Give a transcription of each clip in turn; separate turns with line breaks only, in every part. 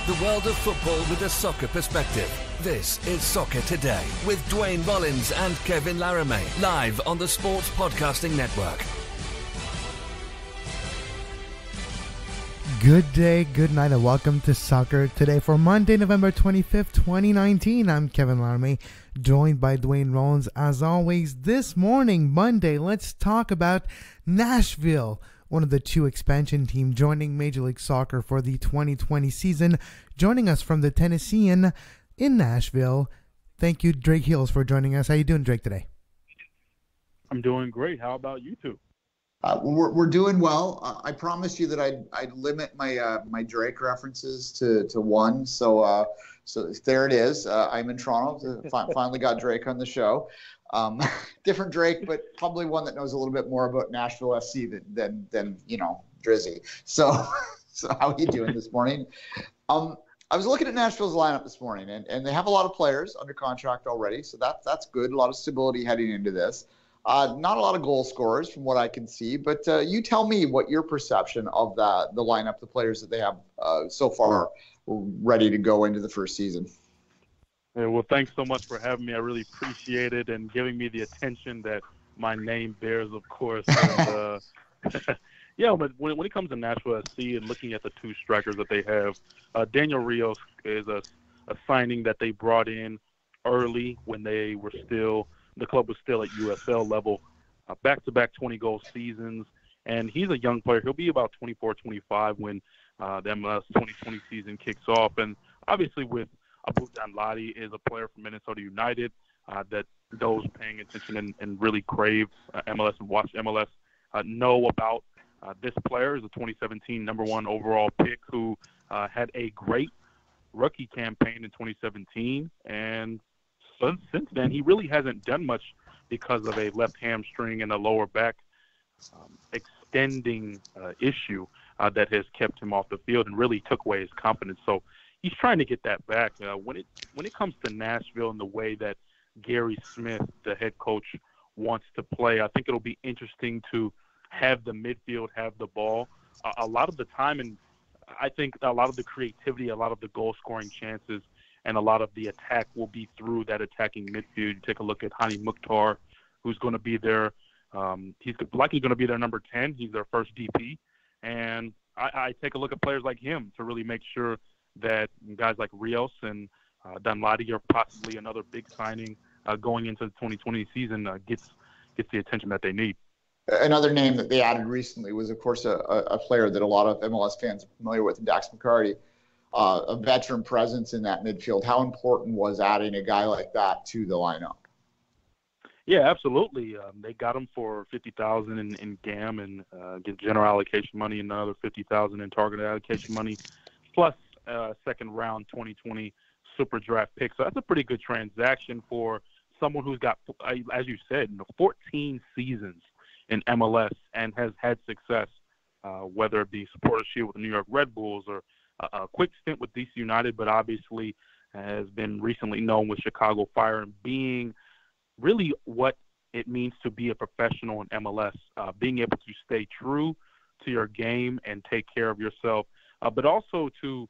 The world of football with a soccer perspective. This is Soccer Today with Duane Rollins and Kevin Laramee, live on the Sports Podcasting Network.
Good day, good night, and welcome to Soccer Today for Monday, November 25th, 2019. I'm Kevin Laramee, joined by Duane Rollins. As always, this morning, Monday, let's talk about Nashville, one of the two expansion teams joining Major League Soccer for the 2020 season. Joining us from the Tennessean in Nashville, thank you, Drake Hills, for joining us. How you doing, Drake, today?
I'm doing great. How about you two?
We're doing well. I promised you that I'd limit my Drake references to one. So there it is. I'm in Toronto. Finally got Drake on the show. Different Drake, but probably one that knows a little bit more about Nashville SC than Drizzy. So how are you doing this morning? I was looking at Nashville's lineup this morning, and they have a lot of players under contract already, so that's good. A lot of stability heading into this. Not a lot of goal scorers from what I can see, but you tell me what your perception of the lineup, the players that they have so far ready to go into the first season.
Yeah, well, thanks so much for having me. I really appreciate it and giving me the attention that my name bears, of course. And, yeah, but when it comes to Nashville SC and looking at the two strikers that they have, Daniel Rios is a signing that they brought in early when the club was still at USL level, back-to-back 20-goal seasons. And he's a young player. He'll be about 24, 25 when the MLS 2020 season kicks off. And obviously with Abu Danladi is a player from Minnesota United that those paying attention and really crave MLS and watch MLS know about this player. Is a 2017 number one overall pick who had a great rookie campaign in 2017. And since then, he really hasn't done much because of a left hamstring and a lower back extending issue that has kept him off the field and really took away his confidence. So he's trying to get that back. When it comes to Nashville and the way that Gary Smith, the head coach, wants to play, I think it'll be interesting to have the midfield have the ball a lot of the time, and I think a lot of the creativity, a lot of the goal-scoring chances, and a lot of the attack will be through that attacking midfield. You take a look at Hani Mukhtar, who's going to be there. He's likely going to be their number 10. He's their first DP, and I take a look at players like him to really make sure that guys like Rios and Danladi are possibly another big signing going into the 2020 season gets the attention that they need.
Another name that they added recently was, of course, a player that a lot of MLS fans are familiar with, Dax McCarty, a veteran presence in that midfield. How important was adding a guy like that to the lineup?
Yeah, absolutely. They got him for $50,000 in GAM and get general allocation money, and another $50,000 in target allocation money, plus second round 2020 super draft pick. So that's a pretty good transaction for someone who's got, as you said, 14 seasons in MLS and has had success, whether it be Supporters Shield with the New York Red Bulls or a quick stint with DC United, but obviously has been recently known with Chicago Fire and being really what it means to be a professional in MLS, being able to stay true to your game and take care of yourself, but also to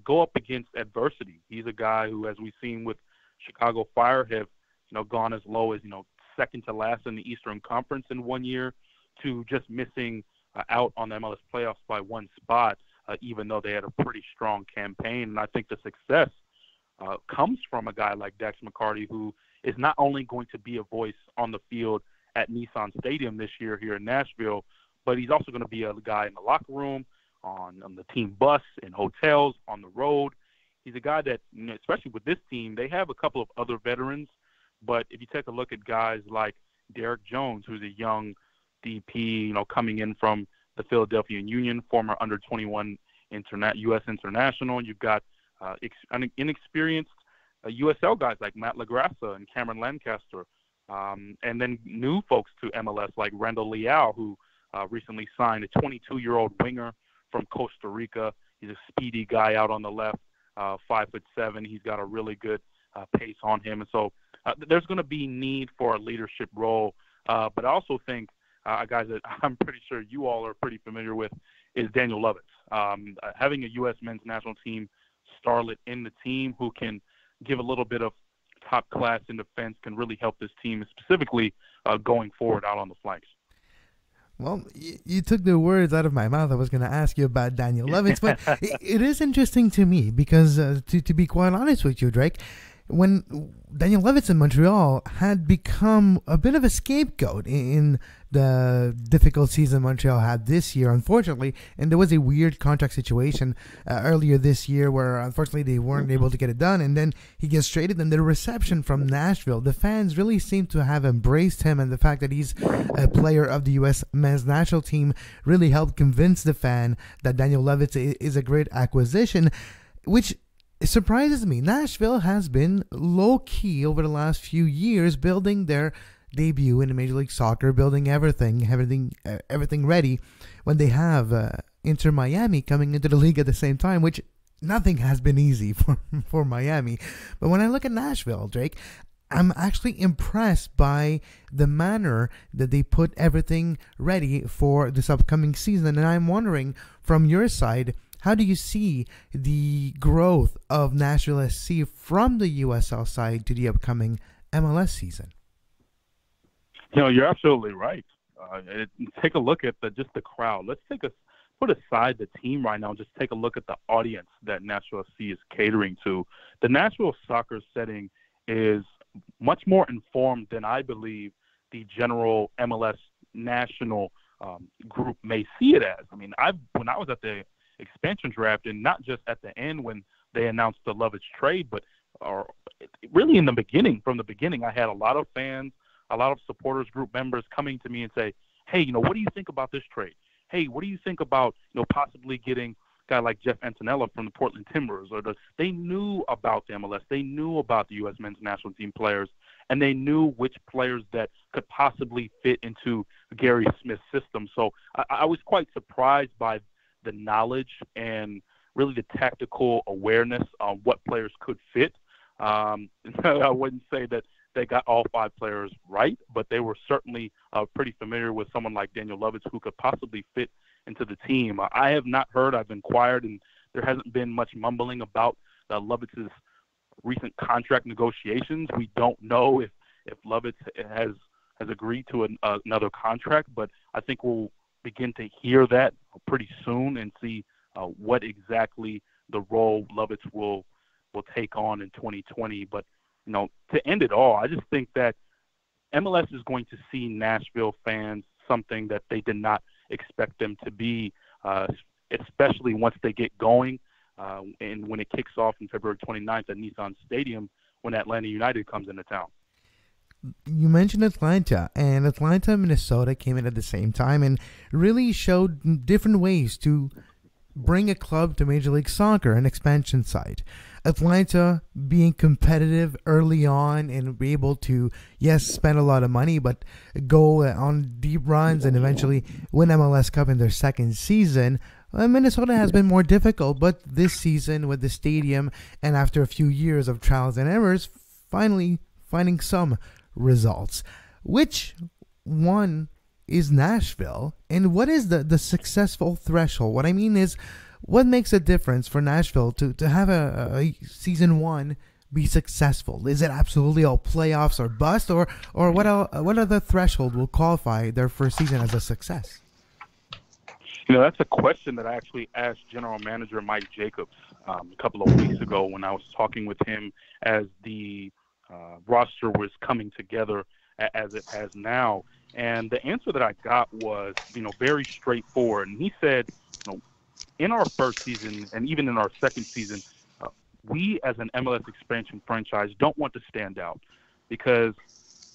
go up against adversity. He's a guy who, as we've seen with Chicago Fire, have gone as low as second to last in the Eastern Conference in 1 year to just missing out on the MLS playoffs by one spot, even though they had a pretty strong campaign. And I think the success comes from a guy like Dax McCarty, who is not only going to be a voice on the field at Nissan Stadium this year here in Nashville, but he's also going to be a guy in the locker room, on the team bus, in hotels, on the road. He's a guy that, especially with this team, they have a couple of other veterans, but if you take a look at guys like Derek Jones, who's a young DP, coming in from the Philadelphia Union, former under-21 U.S. international, you've got inexperienced USL guys like Matt LaGrassa and Cameron Lancaster, and then new folks to MLS like Randall Leal, who recently signed, a 22-year-old winger from Costa Rica. He's a speedy guy out on the left, 5'7". He's got a really good pace on him. And so there's going to be need for a leadership role. But I also think guys that I'm pretty sure you all are pretty familiar with is Daniel Lovitz. Having a U.S. men's national team starlet in the team who can give a little bit of top class in defense, can really help this team, specifically going forward out on the flanks.
Well, you took the words out of my mouth. I was going to ask you about Daniel Levitz, but it is interesting to me because, to be quite honest with you, Drake, when Daniel Levitz in Montreal had become a bit of a scapegoat in the difficult season Montreal had this year, unfortunately, and there was a weird contract situation earlier this year where, unfortunately, they weren't able to get it done, and then he gets traded, and the reception from Nashville, the fans really seem to have embraced him, and the fact that he's a player of the U.S. men's national team really helped convince the fan that Daniel Levitz is a great acquisition, which it surprises me. Nashville has been low-key over the last few years, building their debut in Major League Soccer, building everything ready when they have Inter Miami coming into the league at the same time, which nothing has been easy for Miami. But when I look at Nashville, Drake, I'm actually impressed by the manner that they put everything ready for this upcoming season. And I'm wondering, from your side, how do you see the growth of Nashville SC from the USL side to the upcoming MLS season?
You're absolutely right. Take a look at just the crowd. Let's put aside the team right now and just take a look at the audience that Nashville SC is catering to. The Nashville soccer setting is much more informed than I believe the general MLS national group may see it as. I mean, when I was at the expansion draft, and not just at the end when they announced the Lovitz trade, but really from the beginning, I had a lot of fans, a lot of supporters group members coming to me and say, hey, what do you think about this trade? Hey, what do you think about, possibly getting a guy like Jeff Antonella from the Portland Timbers? They knew about the MLS. They knew about the U.S. men's national team players, and they knew which players that could possibly fit into Gary Smith's system. So I was quite surprised by the knowledge and really the tactical awareness on what players could fit. I wouldn't say that they got all 5 players right, but they were certainly pretty familiar with someone like Daniel Levitz who could possibly fit into the team. I have not heard, I've inquired, and there hasn't been much mumbling about Lovitz's recent contract negotiations. We don't know if Lovitz has agreed to another contract, but I think we'll begin to hear that pretty soon and see what exactly the role Lovitz will take on in 2020. But to end it all, I just think that MLS is going to see Nashville fans something that they did not expect them to be, especially once they get going and when it kicks off on February 29th at Nissan Stadium when Atlanta United comes into town.
You mentioned Atlanta, and Atlanta and Minnesota came in at the same time and really showed different ways to bring a club to Major League Soccer, an expansion side. Atlanta being competitive early on and be able to, yes, spend a lot of money, but go on deep runs and eventually win MLS Cup in their second season. Minnesota has been more difficult, but this season with the stadium and after a few years of trials and errors, finally finding some results. Which one is Nashville, and what is the successful threshold? What I mean is, what makes a difference for Nashville to have a season 1 be successful? Is it absolutely all playoffs or bust, or what other threshold will qualify their first season as a success?
That's a question that I actually asked General Manager Mike Jacobs a couple of weeks ago when I was talking with him as the roster was coming together as it has now. And the answer that I got was, very straightforward. And he said, in our first season and even in our second season, we as an MLS expansion franchise don't want to stand out, because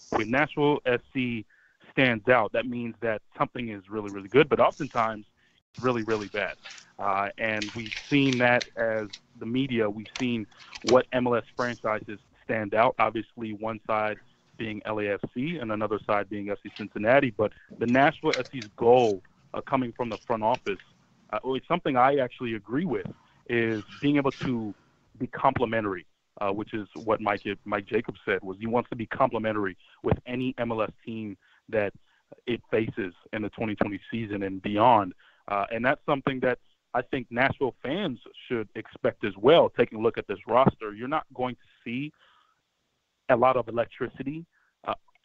when Nashville SC stands out, that means that something is really, really good, but oftentimes it's really, really bad. And we've seen that as the media. We've seen what MLS franchises stand out. Obviously, one side being LAFC and another side being FC Cincinnati. But the Nashville SC's goal coming from the front office, it's something I actually agree with, is being able to be complementary, which is what Mike Jacobs said, was he wants to be complementary with any MLS team that it faces in the 2020 season and beyond. And that's something that I think Nashville fans should expect as well, taking a look at this roster. You're not going to see a lot of electricity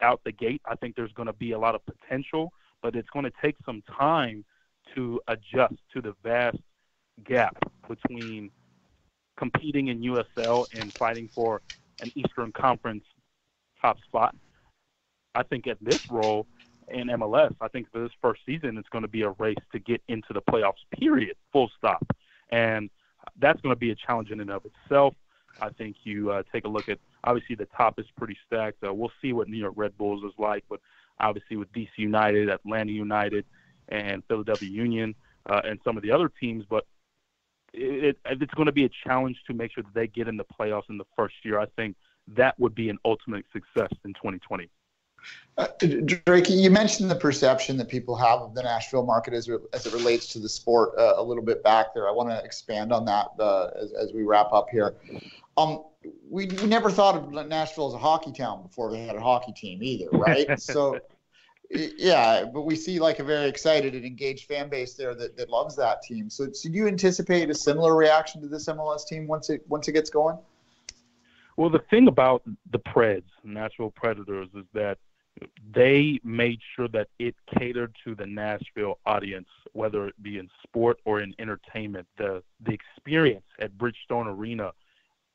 out the gate. I think there's going to be a lot of potential, but it's going to take some time to adjust to the vast gap between competing in USL and fighting for an Eastern Conference top spot. I think at this role in MLS, I think for this first season, it's going to be a race to get into the playoffs, period, full stop. And that's going to be a challenge in and of itself. I think you take a look at, obviously, the top is pretty stacked. We'll see what New York Red Bulls is like, but obviously with DC United, Atlanta United, and Philadelphia Union, and some of the other teams. But it's going to be a challenge to make sure that they get in the playoffs in the first year. I think that would be an ultimate success in 2020.
Drake, you mentioned the perception that people have of the Nashville market as it relates to the sport a little bit back there. I want to expand on that as we wrap up here. We never thought of Nashville as a hockey town before they had a hockey team either, right? So, yeah, but we see like a very excited and engaged fan base there that loves that team. So do you anticipate a similar reaction to this MLS team once it gets going?
Well, the thing about the Preds, Nashville Predators, is that they made sure that it catered to the Nashville audience, whether it be in sport or in entertainment. The experience at Bridgestone Arena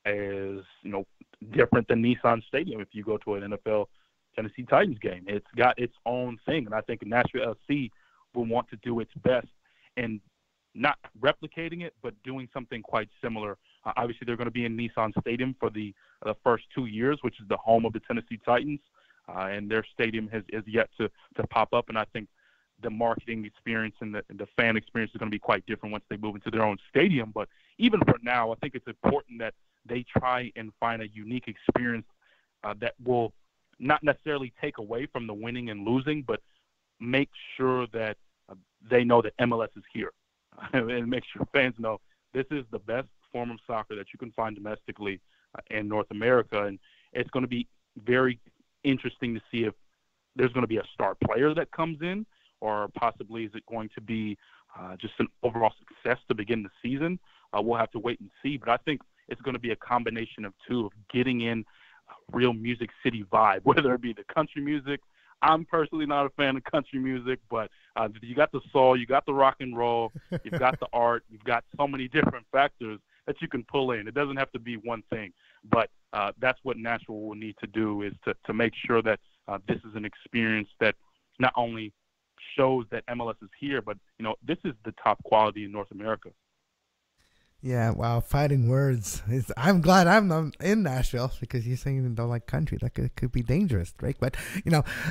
is, different than Nissan Stadium. If you go to an NFL Tennessee Titans game, it's got its own thing. And I think Nashville SC will want to do its best in not replicating it, but doing something quite similar. Obviously, they're going to be in Nissan Stadium for the first 2 years, which is the home of the Tennessee Titans. And their stadium is yet to pop up. And I think the marketing experience and the fan experience is going to be quite different once they move into their own stadium. But even for now, I think it's important that they try and find a unique experience that will not necessarily take away from the winning and losing, but make sure that they know that MLS is here. And make sure fans know this is the best form of soccer that you can find domestically in North America. And it's going to be very interesting to see if there's going to be a star player that comes in, or possibly is it going to be just an overall success to begin the season. We'll have to wait and see. But I think it's going to be a combination of two, of getting in real Music City vibe, whether it be the country music. I'm personally not a fan of country music, but you got the soul, you got the rock and roll, you've got the art, you've got so many different factors that you can pull in. It doesn't have to be one thing, but that's what Nashville will need to do, is to make sure that this is an experience that not only shows that MLS is here, but this is the top quality in North America.
Yeah, wow, fighting words. I'm glad I'm not in Nashville, because you're saying you don't like country. That could be dangerous, Drake. But,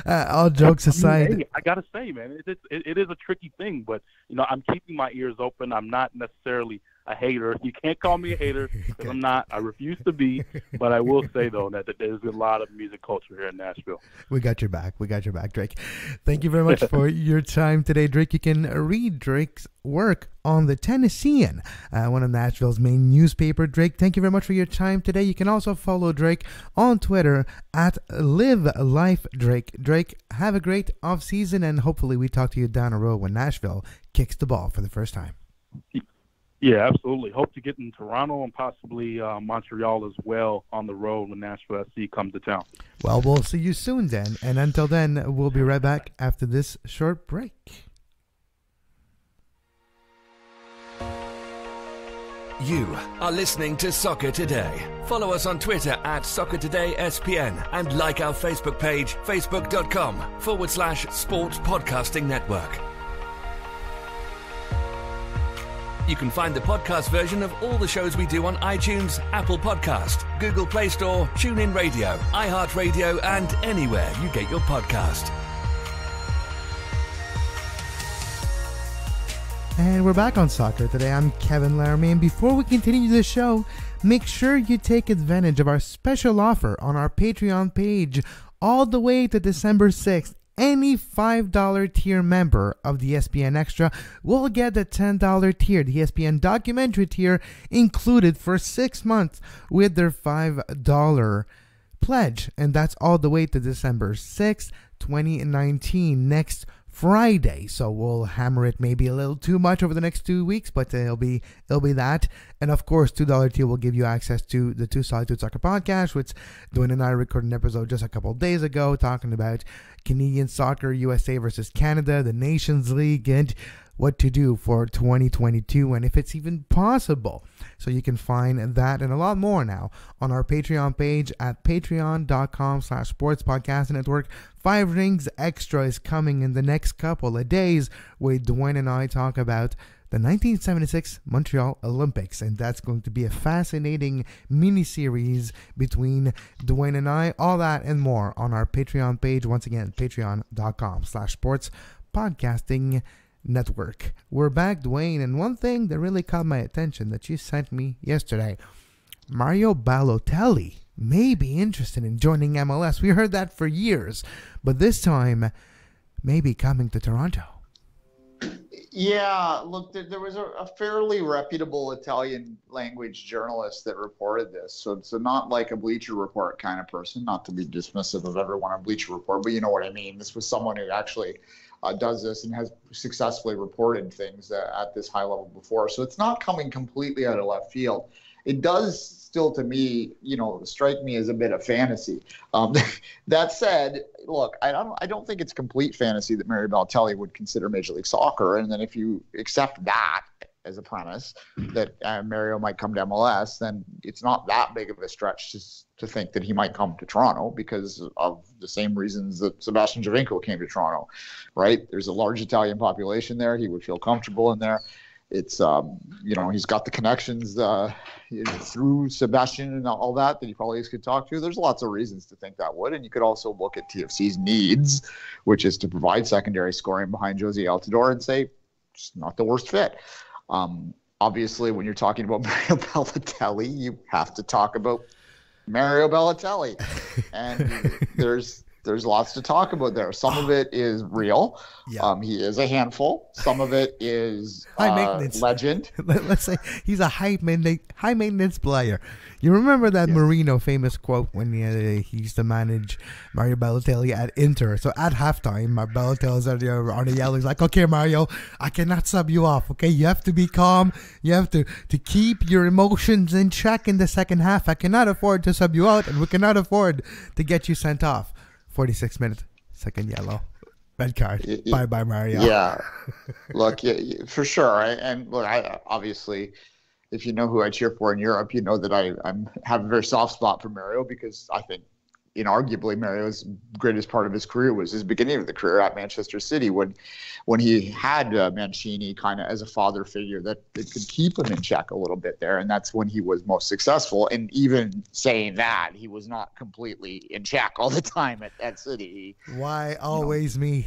all jokes aside.
Hey, I got to say, man, it is a tricky thing. But, I'm keeping my ears open. I'm not necessarily a hater. You can't call me a hater, because I'm not. I refuse to be. But I will say, though, that there's a lot of music culture here in Nashville.
We got your back. Drake. Thank you very much for your time today, Drake. You can read Drake's work on the Tennessean, one of Nashville's main newspaper. Drake, thank you very much for your time today. You can also follow Drake on Twitter at @LiveLifeDrake. Drake, have a great off season, and hopefully we talk to you down the road when Nashville kicks the ball for the first time.
Yeah, absolutely. Hope to get in Toronto and possibly Montreal as well on the road when Nashville SC comes to town.
Well, we'll see you soon then. And until then, we'll be right back after this short break.
You are listening to Soccer Today. Follow us on Twitter at SoccerTodaySPN and like our Facebook page, facebook.com/Sports Podcasting Network. You can find the podcast version of all the shows we do on iTunes, Apple Podcast, Google Play Store, TuneIn Radio, iHeartRadio, and anywhere you get your podcast.
And we're back on Soccer Today. I'm Kevin Laramee, and before we continue the show, make sure you take advantage of our special offer on our Patreon page all the way to December 6th. Any $5 tier member of the SPN Extra will get the $10 tier, the SPN documentary tier, included for 6 months with their $5 pledge. And that's all the way to December 6th, 2019, next Friday. So we'll hammer it maybe a little too much over the next 2 weeks, but it'll be that. And of course, $2 tier will give you access to the Two Solitude Soccer podcast, which Duane and I recorded an episode just a couple of days ago talking about Canadian soccer, USA versus Canada, the Nations League, and what to do for 2022 and if it's even possible. So you can find that and a lot more now on our Patreon page at patreon.com/sportspodcastnetwork. 5 Rings Extra is coming in the next couple of days where Duane and I talk about the 1976 Montreal Olympics, and that's going to be a fascinating mini-series between Duane and I. All that and more on our Patreon page. Once again, patreon.com/sportspodcasting network. We're back, Duane, and one thing that really caught my attention that you sent me yesterday, Mario Balotelli may be interested in joining MLS. We heard that for years, but this time maybe coming to Toronto.
Yeah, look, there was a fairly reputable Italian language journalist that reported this. So not like a Bleacher Report kind of person, not to be dismissive of everyone on Bleacher Report, but you know what I mean. This was someone who actually does this and has successfully reported things at this high level before. So it's not coming completely out of left field. It does still, to me, strike me as a bit of fantasy. That said, look, I don't think it's complete fantasy that Mario Balotelli would consider Major League Soccer. And then if you accept that as a premise that Mario might come to MLS, then it's not that big of a stretch to think that he might come to Toronto because of the same reasons that Sebastian Giovinco came to Toronto, right? There's a large Italian population there. He would feel comfortable in there. It's, he's got the connections through Sebastian and all that he probably could talk to. There's lots of reasons to think that would. And you could also look at TFC's needs, which is to provide secondary scoring behind Jose Altidore and say, it's not the worst fit. Obviously, when you're talking about Mario Balotelli, you have to talk about Mario Balotelli. And there's lots to talk about there. Some of it is real. Yeah. He is a handful. Some of it is
high maintenance
legend.
Let's say he's a high maintenance player. You remember that Marino famous quote when he used to manage Mario Balotelli at Inter. So at halftime, Balotelli's on the yellow. He's like, okay, Mario, I cannot sub you off. Okay, you have to be calm. You have to keep your emotions in check in the second half. I cannot afford to sub you out, and we cannot afford to get you sent off. 46 minutes, second yellow, red card. Bye, Mario.
Yeah, look, for sure. And look, obviously, if you know who I cheer for in Europe, you know that I have a very soft spot for Mario because I think, inarguably, Mario's greatest part of his career was his beginning of the career at Manchester City when he had Mancini kind of as a father figure that could keep him in check a little bit there, and that's when he was most successful. And even saying that, he was not completely in check all the time at City.
Why always me?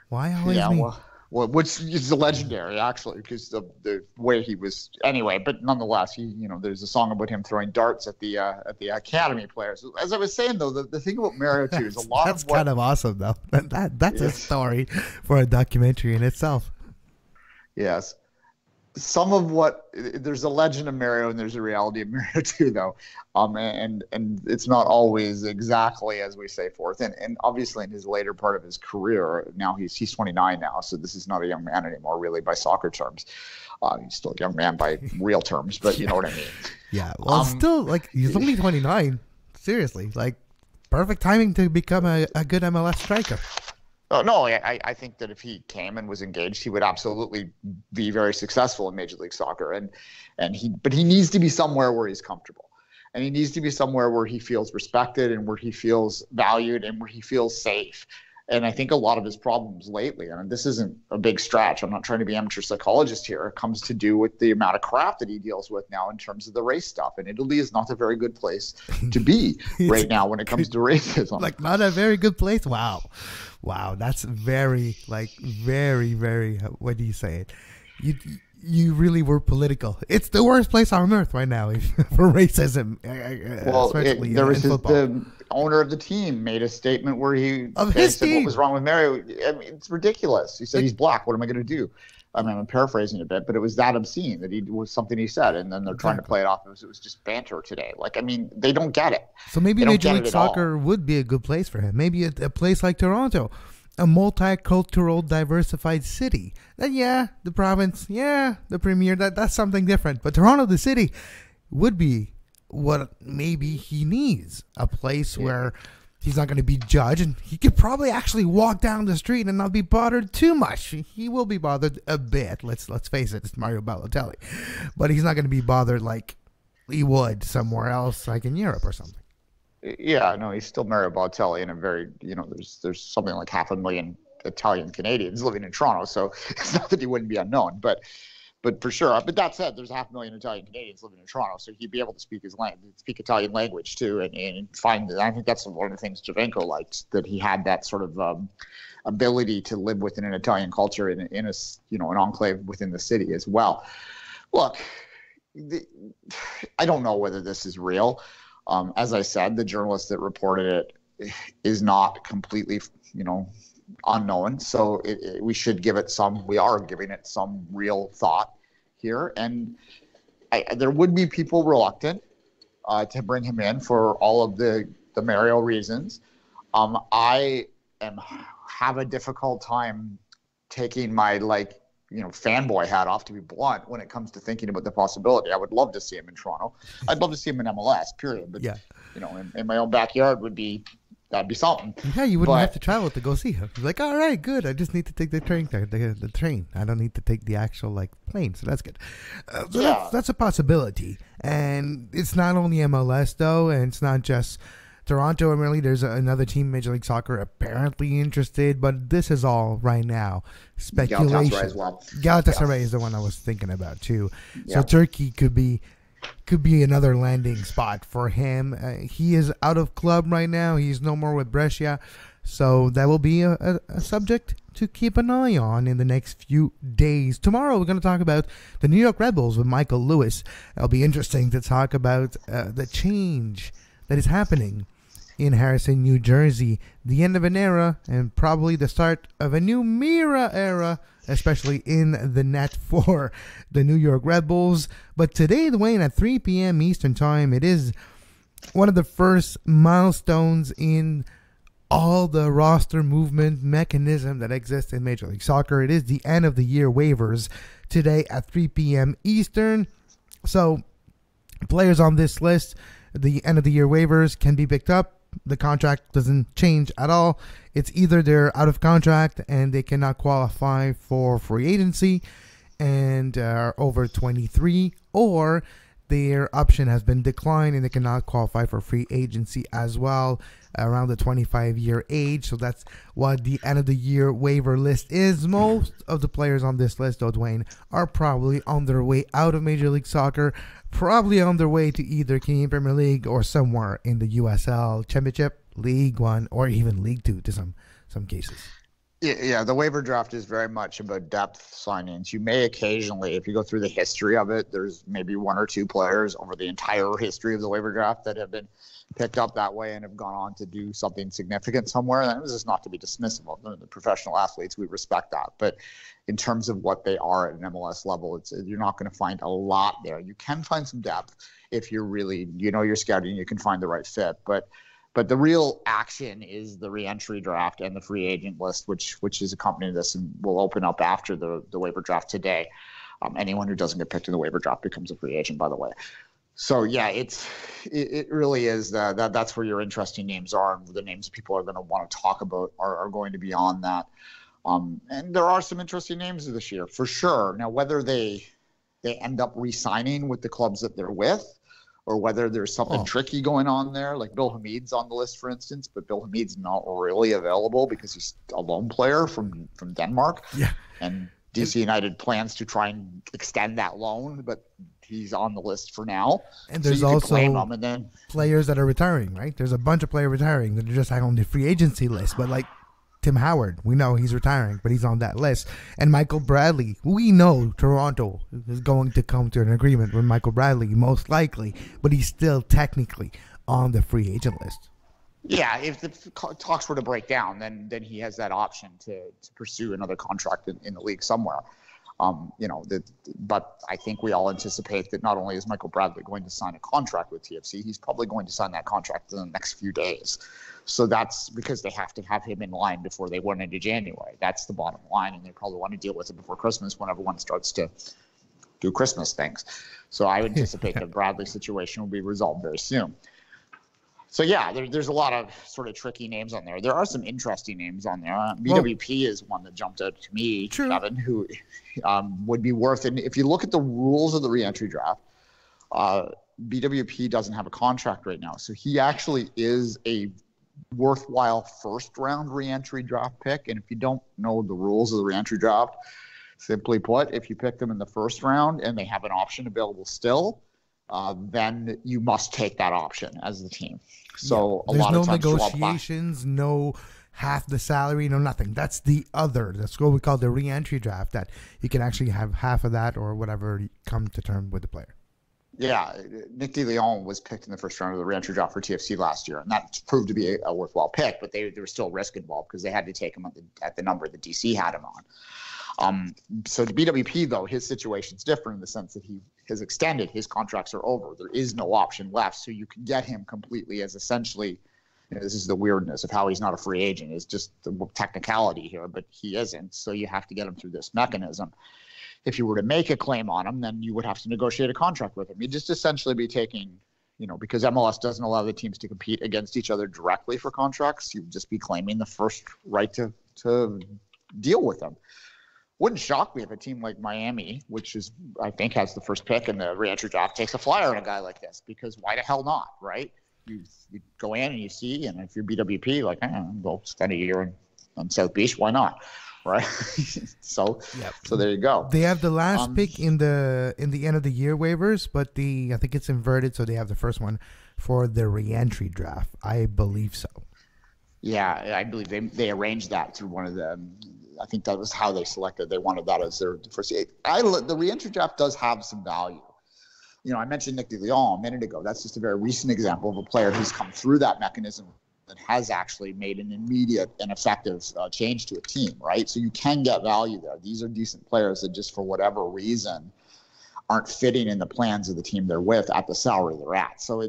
Why always me?
Well, which is legendary, actually, because the way he was. Anyway, but nonetheless, there's a song about him throwing darts at the academy players. As I was saying, though, the thing about Mario too is a lot
that's kind of awesome, though. That's a story for a documentary in itself.
Yes. There's a legend of Mario and there's a reality of Mario too, though. And it's not always exactly as we say forth. And obviously in his later part of his career, now he's 29 now, so this is not a young man anymore, really, by soccer terms. He's still a young man by real terms, but you know what I mean.
Yeah, well, still, he's only 29. Seriously, perfect timing to become a good MLS striker.
No, I think that if he came and was engaged, he would absolutely be very successful in Major League Soccer. But he needs to be somewhere where he's comfortable, and he needs to be somewhere where he feels respected and where he feels valued and where he feels safe. And I think a lot of his problems lately, and this isn't a big stretch, I'm not trying to be amateur psychologist here, it comes to do with the amount of crap that he deals with now in terms of the race stuff. And Italy is not a very good place to be right now when it comes to racism.
Not a very good place? Wow, that's very, very, very, what do you say it? You really were political. It's the worst place on earth right now for racism.
Well, there was the owner of the team made a statement where he said what was wrong with Mario. I mean, it's ridiculous. He said he's black. What am I going to do? I mean, I'm paraphrasing a bit, but it was that obscene that was something he said, and then they're trying to play it off as it was just banter today. They don't get it.
So maybe Major League Soccer would be a good place for him. Maybe a place like Toronto. a multicultural, diversified city. Then the province, the premier, that's something different. But Toronto, the city, would be what maybe he needs. A place where he's not going to be judged, and he could probably actually walk down the street and not be bothered too much. He will be bothered a bit. Let's face it, it's Mario Balotelli. But he's not going to be bothered like he would somewhere else, like in Europe or something.
Yeah, no, he's still Mario Balotelli in a very, there's something like 500,000 Italian Canadians living in Toronto, so it's not that he wouldn't be unknown, but for sure. But that said, there's 500,000 Italian Canadians living in Toronto, so he'd be able to speak Italian language too, and find. I think that's one of the things Javenko liked, that he had that sort of ability to live within an Italian culture in a an enclave within the city as well. Look, I don't know whether this is real. As I said, the journalist that reported it is not completely, unknown. So we should give it we are giving it some real thought here. And there would be people reluctant to bring him in for all of the Mario reasons. I have a difficult time taking my fanboy hat off, to be blunt, when it comes to thinking about the possibility. I would love to see him in Toronto. I'd love to see him in MLS, period. But in my own backyard that'd be something. Yeah,
you wouldn't have to travel to go see him. You're like, all right, good. I just need to take the train. The train. I don't need to take the actual plane. So that's good. That's a possibility. And it's not only MLS though, and it's not just Toronto. And really, there's another team, Major League Soccer, apparently interested. But this is all right now speculation.
Galatasaray as well.
Galatasaray is the one I was thinking about too. So Turkey could be another landing spot for him. He is out of club right now. He's no more with Brescia. So that will be a subject to keep an eye on in the next few days. Tomorrow we're going to talk about the New York Red Bulls with Michael Lewis. It'll be interesting to talk about the change that is happening in Harrison, New Jersey. The end of an era and probably the start of a new Mira era, especially in the net for the New York Red Bulls. But today, Duane, at 3 p.m. Eastern Time, it is one of the first milestones in all the roster movement mechanism that exists in Major League Soccer. It is the end of the year waivers today at 3 p.m. Eastern. So players on this list, the end of the year waivers can be picked up. The contract doesn't change at all. It's either they're out of contract and they cannot qualify for free agency and are over 23, or their option has been declined and they cannot qualify for free agency as well, around the 25-year age. So that's what the end of the year waiver list is. Most of the players on this list, though, Duane, are probably on their way out of Major League Soccer, probably on their way to either Canadian Premier League or somewhere in the USL Championship, League One, or even League Two to some cases.
Yeah, the waiver draft is very much about depth signings. You may occasionally, if you go through the history of it, there's maybe one or two players over the entire history of the waiver draft that have been picked up that way and have gone on to do something significant somewhere. And this is not to be dismissive of the professional athletes. We respect that. But in terms of what they are at an MLS level, you're not going to find a lot there. You can find some depth if you're really, you're scouting, you can find the right fit. But the real action is the re-entry draft and the free agent list, which is accompanying this and will open up after the waiver draft today. Anyone who doesn't get picked in the waiver draft becomes a free agent, by the way. So yeah, it really is that's where your interesting names are, and the names people are going to want to talk about are going to be on that. And there are some interesting names this year for sure. Now, whether they end up re-signing with the clubs that they're with, or whether there's something tricky going on there, like Bill Hamid's on the list, for instance, but Bill Hamid's not really available because he's a loan player from Denmark.
Yeah.
And DC United plans to try and extend that loan, but he's on the list for now.
And there's also players that are retiring, right? There's a bunch of players retiring that are just on the free agency list, but like Tim Howard, we know he's retiring, but he's on that list. And Michael Bradley, we know Toronto is going to come to an agreement with Michael Bradley, most likely, but he's still technically on the free agent list.
Yeah, if the talks were to break down, then he has that option to pursue another contract in the league somewhere. But I think we all anticipate that not only is Michael Bradley going to sign a contract with TFC, he's probably going to sign that contract in the next few days. So that's because they have to have him in line before they went into January. That's the bottom line, and they probably want to deal with it before Christmas when everyone starts to do Christmas things. So I would anticipate the Bradley situation will be resolved very soon. So yeah, there's a lot of sort of tricky names on there. There are some interesting names on there. BWP is one that jumped out to me,
True.
Kevin, who would be worth. And if you look at the rules of the reentry draft, BWP doesn't have a contract right now, so he actually is a worthwhile first-round reentry draft pick. And if you don't know the rules of the reentry draft, simply put, if you pick them in the first round and they have an option available still, then you must take that option as the team. So a lot of times,
there's no negotiations, no half the salary, no nothing. That's the other. That's what we call the re-entry draft, that you can actually have half of that or whatever come to term with the player.
Yeah, Nick DeLeon was picked in the first round of the re-entry draft for TFC last year, and that proved to be a worthwhile pick, but there was still risk involved because they had to take him at the number that DC had him on. So the BWP, though, his situation's different in the sense that he has extended. His contracts are over. There is no option left, so you can get him completely as essentially, this is the weirdness of how he's not a free agent. It's just the technicality here, but he isn't, so you have to get him through this mechanism. If you were to make a claim on him, then you would have to negotiate a contract with him. You'd just essentially be taking, because MLS doesn't allow the teams to compete against each other directly for contracts, you'd just be claiming the first right to deal with them. Wouldn't shock me if a team like Miami, which is, I think, has the first pick in the re-entry draft, takes a flyer on a guy like this, because why the hell not, right? You go in and you see, and if you're BWP, like, go spend a year on South Beach, why not, right? So there you go.
They have the last pick in the end of the year waivers, but I think it's inverted, so they have the first one for the re-entry draft. I believe so. Yeah,
I believe they arranged that through one of the. I think that was how they selected. They wanted that as their first. The re-entry draft does have some value. I mentioned Nick DeLeon a minute ago. That's just a very recent example of a player who's come through that mechanism that has actually made an immediate and effective change to a team, right? So you can get value there. These are decent players that just for whatever reason aren't fitting in the plans of the team they're with at the salary they're at. So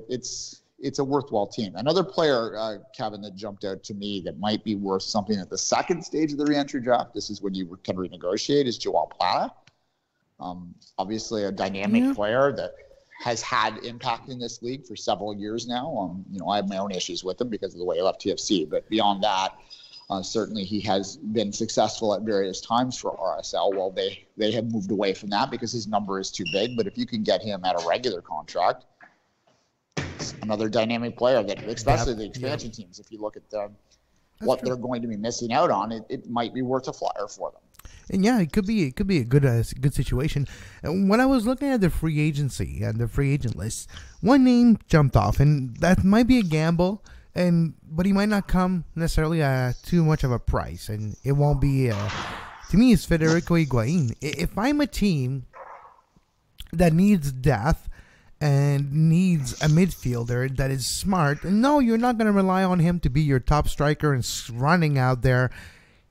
it's a worthwhile team. Another player, Kevin, that jumped out to me that might be worth something at the second stage of the re-entry draft, this is when you can renegotiate, is Joao Plata. Obviously a dynamic player that has had impact in this league for several years now. I have my own issues with him because of the way he left TFC, but beyond that, certainly he has been successful at various times for RSL. Well, they have moved away from that because his number is too big, but if you can get him at a regular contract, another dynamic player that, especially the expansion teams, if you look at what they're going to be missing out on, it might be worth a flyer for them.
And yeah, it could be a good situation. And when I was looking at the free agency and the free agent list, one name jumped off, and that might be a gamble, but he might not come necessarily at too much of a price, and it won't be. To me, it's Federico Higuain. If I'm a team that needs depth and needs a midfielder that is smart, and no, you're not going to rely on him to be your top striker and running out there.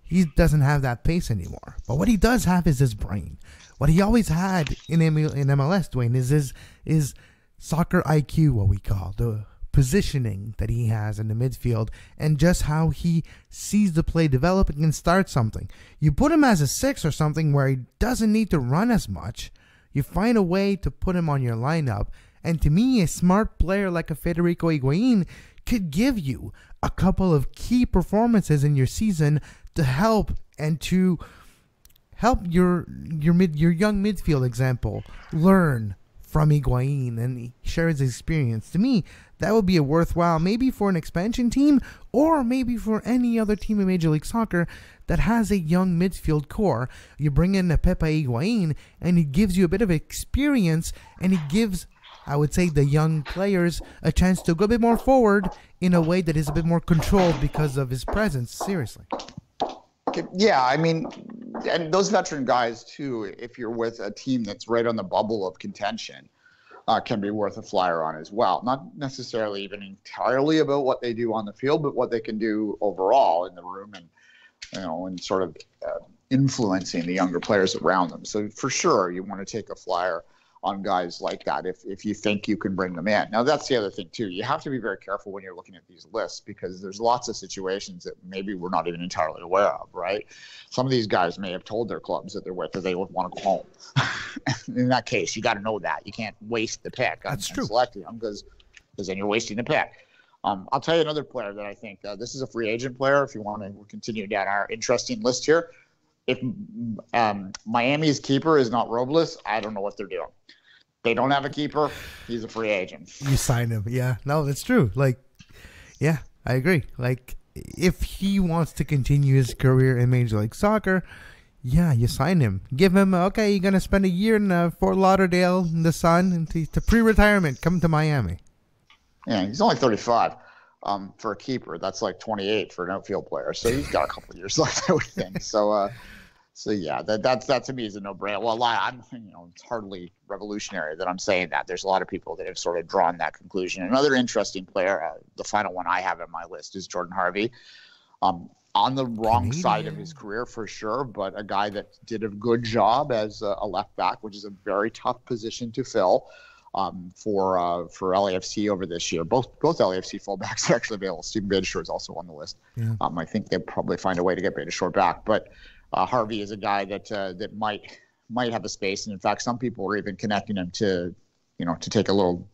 He doesn't have that pace anymore. But what he does have is his brain. What he always had in MLS, Duane, is his soccer IQ, what we call, the positioning that he has in the midfield, and just how he sees the play develop and can start something. You put him as a 6 or something where he doesn't need to run as much. You find a way to put him on your lineup. And to me, a smart player like a Federico Higuain could give you a couple of key performances in your season to help your young midfield example learn from Higuain and share his experience. To me, that would be a worthwhile, maybe for an expansion team or maybe for any other team in Major League Soccer that has a young midfield core. You bring in a Pepe Higuain and he gives you a bit of experience, and he gives, I would say, the young players a chance to go a bit more forward in a way that is a bit more controlled because of his presence. Seriously.
Yeah, I mean, and those veteran guys, too, if you're with a team that's right on the bubble of contention, can be worth a flyer on as well. Not necessarily even entirely about what they do on the field, but what they can do overall in the room and sort of influencing the younger players around them. So for sure, you want to take a flyer on guys like that if you think you can bring them in. Now, that's the other thing, too. You have to be very careful when you're looking at these lists because there's lots of situations that maybe we're not even entirely aware of, right? Some of these guys may have told their clubs that they're with that they would want to go home. In that case, you got to know that. You can't waste the pick on selecting them because then you're wasting the pick. I'll tell you another player that I think this is a free agent player. If you want to continue down our interesting list here, if Miami's keeper is not Robles, I don't know what they're doing. They don't have a keeper. He's a free agent.
You sign him. Yeah, no, that's true. Like, yeah, I agree. Like, if he wants to continue his career in Major League Soccer, yeah, you sign him. Give him, okay, you're going to spend a year in Fort Lauderdale in the sun and to pre-retirement. Come to Miami.
Yeah, he's only 35 for a keeper. That's like 28 for an outfield player. So he's got a couple of years left, I would think. So yeah, that to me is a no-brainer. Well, it's hardly revolutionary that I'm saying that. There's a lot of people that have sort of drawn that conclusion. Another interesting player, the final one I have on my list is Jordan Harvey. On the wrong side of his career for sure, but a guy that did a good job as a left back, which is a very tough position to fill for LAFC over this year. Both LAFC fullbacks are actually available. Steven Beitashour is also on the list. Yeah. I think they'll probably find a way to get Beitashour back, but Harvey is a guy that might have a space, and in fact, some people are even connecting him to take a little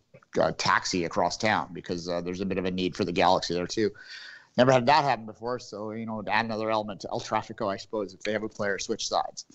taxi across town because there's a bit of a need for the Galaxy there too. Never had that happen before, so to add another element to El Tráfico, I suppose, if they have a player switch sides.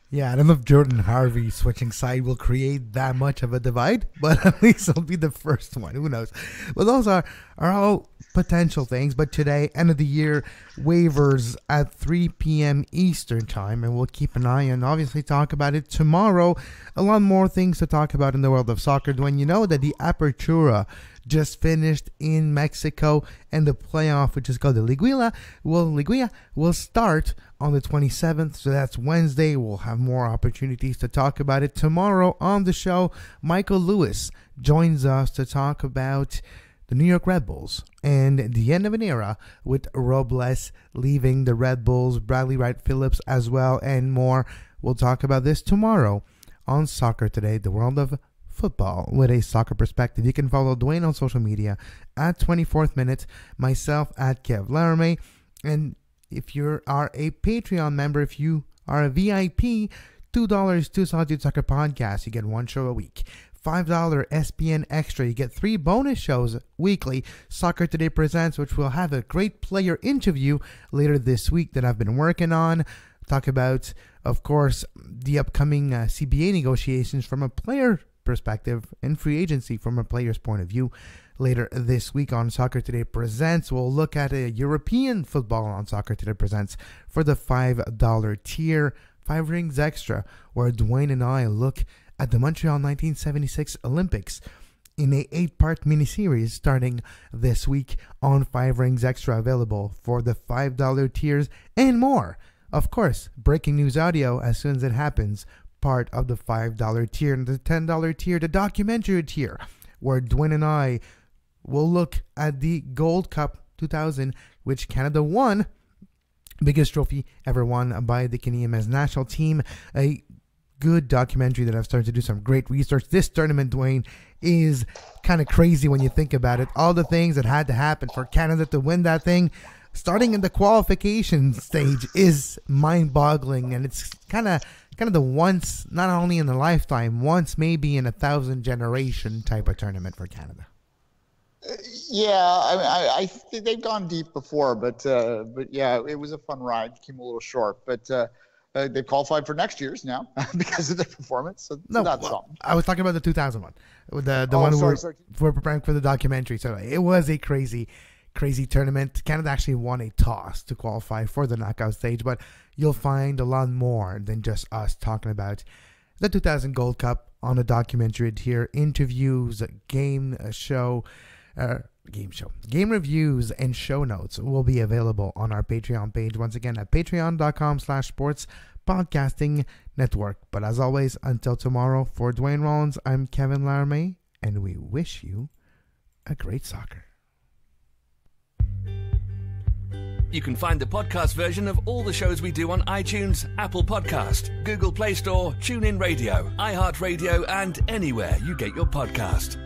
Yeah, I don't know if Jordan Harvey switching side will create that much of a divide, but at least he'll be the first one. Who knows? Well, those are all potential things, but today, end of the year, waivers at 3 p.m. Eastern time, and we'll keep an eye and obviously talk about it tomorrow. A lot more things to talk about in the world of soccer. Duane, you know that the Apertura just finished in Mexico, and the playoff, which is called the Liguilla, will start on the 27th, so that's Wednesday. We'll have more opportunities to talk about it tomorrow on the show. Michael Lewis joins us to talk about the New York Red Bulls and the end of an era with Robles leaving the Red Bulls, Bradley Wright Phillips as well, and more. We'll talk about this tomorrow on Soccer Today, the world of football with a soccer perspective. You can follow Duane on social media at 24th Minute, myself at Kev Laramee, and if you are a Patreon member, if you are a VIP, $2 to Solitude Soccer Podcast, you get one show a week. $5 SPN Extra, you get 3 bonus shows weekly. Soccer Today Presents, which will have a great player interview later this week that I've been working on. Talk about, of course, the upcoming CBA negotiations from a player perspective and free agency from a player's point of view. Later this week on Soccer Today Presents, we'll look at a European football on Soccer Today Presents for the $5 tier, 5 rings extra, where Duane and I look at the Montreal 1976 Olympics in a 8-part miniseries starting this week on 5 rings extra, available for the $5 tiers and more. Of course, breaking news audio as soon as it happens, part of the $5 tier, and the $10 tier, the documentary tier, where Duane and I will look at the Gold Cup 2000, which Canada won, biggest trophy ever won by the Canadian men's national team. A good documentary that I've started to do some great research. This tournament, Duane, is kind of crazy when you think about it. All the things that had to happen for Canada to win that thing, starting in the qualification stage, is mind-boggling, and it's kind of the once, not only in a lifetime, once maybe in 1,000 generation type of tournament for Canada.
Yeah, I think they've gone deep before, but yeah, it was a fun ride. Came a little short, but they've qualified for next year's now because of their performance. So that's something. I
was talking about the 2001, the one we're preparing for the documentary. So it was a crazy tournament. Canada actually won a toss to qualify for the knockout stage, but you'll find a lot more than just us talking about the 2000 Gold Cup on a documentary here. Interviews, game reviews, and show notes will be available on our Patreon page, once again at patreon.com/sports podcasting network. But as always, until tomorrow, for Duane Rollins, I'm Kevin Laramee, and we wish you a great soccer.
You can find the podcast version of all the shows we do on iTunes, Apple Podcast, Google Play Store, TuneIn Radio, iHeartRadio, and anywhere you get your podcast.